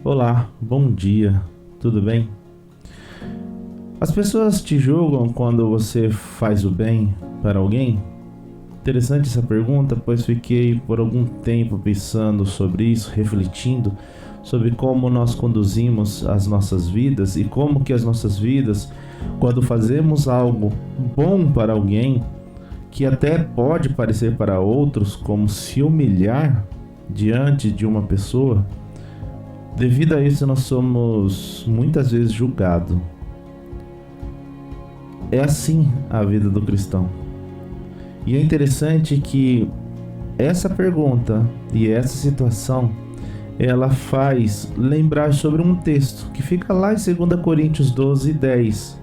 Olá, bom dia, tudo bem? As pessoas te julgam quando você faz o bem para alguém? Interessante essa pergunta, pois fiquei por algum tempo pensando sobre isso, refletindo sobre como nós conduzimos as nossas vidas e como que as nossas vidas, quando fazemos algo bom para alguém, que até pode parecer para outros como se humilhar diante de uma pessoa, devido a isso nós somos muitas vezes julgados. É assim a vida do cristão. E é interessante que essa pergunta e essa situação, ela faz lembrar sobre um texto que fica lá em 2 Coríntios 12:10,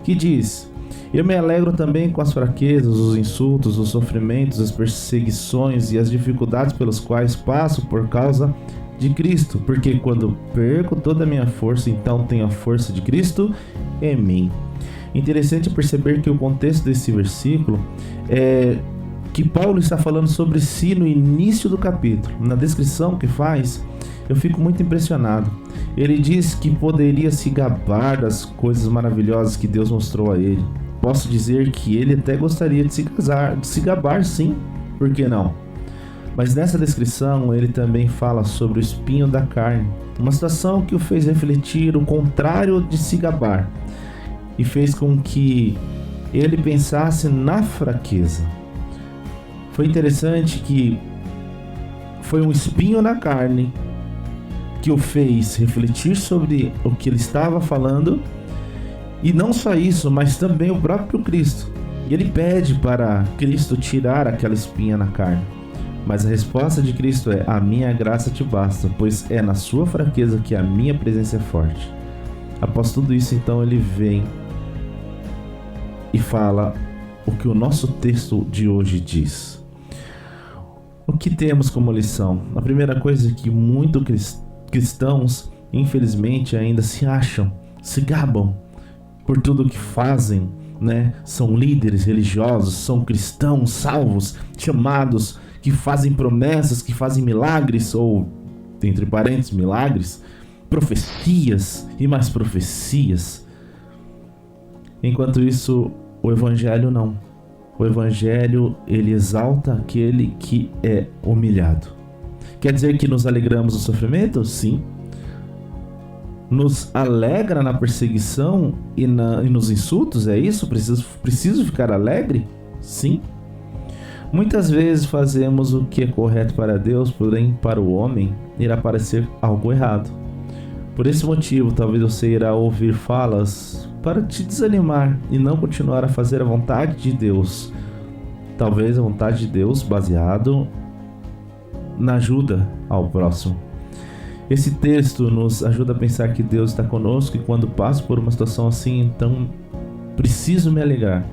que diz: Eu me alegro também com as fraquezas, os insultos, os sofrimentos, as perseguições e as dificuldades pelas quais passo por causa de Cristo, porque quando perco toda a minha força, então tenho a força de Cristo em mim. Interessante perceber que o contexto desse versículo é que Paulo está falando sobre si no início do capítulo. Na descrição que faz, eu fico muito impressionado. Ele diz que poderia se gabar das coisas maravilhosas que Deus mostrou a ele. Posso dizer que ele até gostaria de se gabar, sim, por que não? Mas nessa descrição ele também fala sobre o espinho da carne, uma situação que o fez refletir o contrário de se gabar e fez com que ele pensasse na fraqueza. Foi interessante que foi um espinho na carne que o fez refletir sobre o que ele estava falando, e não só isso, mas também o próprio Cristo. E ele pede para Cristo tirar aquela espinha na carne. Mas a resposta de Cristo é: a minha graça te basta, pois é na sua fraqueza que a minha presença é forte. Após tudo isso, então, ele vem e fala o que o nosso texto de hoje diz. O que temos como lição? A primeira coisa é que muitos cristãos, infelizmente, ainda se acham, se gabam por tudo que fazem, né? São líderes religiosos, são cristãos salvos, chamados, que fazem promessas, que fazem milagres, ou, entre parênteses, milagres, profecias e mais profecias. Enquanto isso, o Evangelho não. O Evangelho, ele exalta aquele que é humilhado. Quer dizer que nos alegramos no sofrimento? Sim. Nos alegra na perseguição e nos insultos? É isso? Preciso ficar alegre? Sim. Muitas vezes fazemos o que é correto para Deus, porém para o homem irá parecer algo errado. Por esse motivo, talvez você irá ouvir falas para te desanimar e não continuar a fazer a vontade de Deus. Talvez a vontade de Deus baseado na ajuda ao próximo. Esse texto nos ajuda a pensar que Deus está conosco e quando passo por uma situação assim, então preciso me alegrar,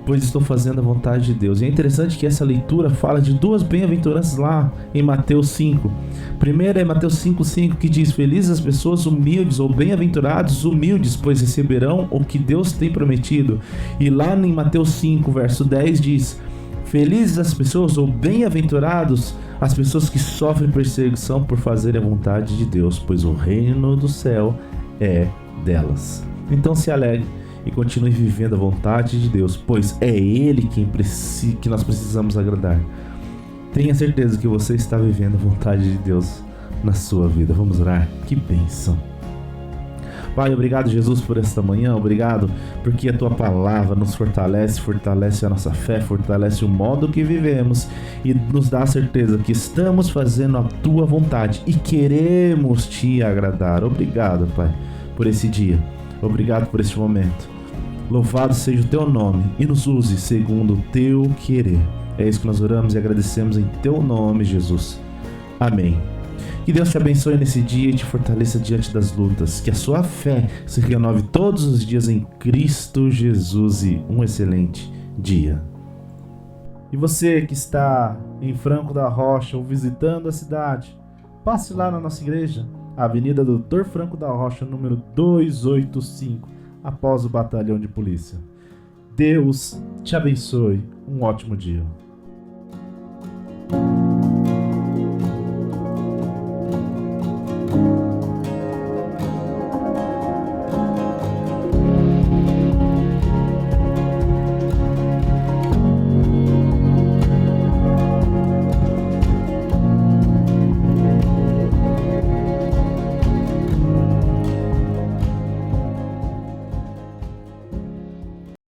pois estou fazendo a vontade de Deus. E é interessante que essa leitura fala de duas bem-aventuranças lá em Mateus 5. Primeiro é Mateus 5:5, que diz: Felizes as pessoas humildes, ou bem-aventurados humildes, pois receberão o que Deus tem prometido. E lá em Mateus 5, verso 10 diz: Felizes as pessoas, ou bem-aventurados as pessoas que sofrem perseguição por fazerem a vontade de Deus, pois o reino do céu é delas. Então se alegre e continue vivendo a vontade de Deus, pois é Ele que nós precisamos agradar. Tenha certeza que você está vivendo a vontade de Deus na sua vida. Vamos orar? Que bênção! Pai, obrigado, Jesus, por esta manhã. Obrigado porque a Tua palavra nos fortalece a nossa fé, fortalece o modo que vivemos e nos dá a certeza que estamos fazendo a Tua vontade e queremos Te agradar. Obrigado, Pai, por esse dia. Obrigado por este momento. Louvado seja o Teu nome e nos use segundo o Teu querer. É isso que nós oramos e agradecemos em Teu nome, Jesus. Amém. Que Deus te abençoe nesse dia e te fortaleça diante das lutas. Que a sua fé se renove todos os dias em Cristo Jesus e um excelente dia. E você que está em Franco da Rocha ou visitando a cidade, passe lá na nossa igreja, a Avenida Doutor Franco da Rocha, número 285, após o batalhão de polícia. Deus te abençoe. Um ótimo dia.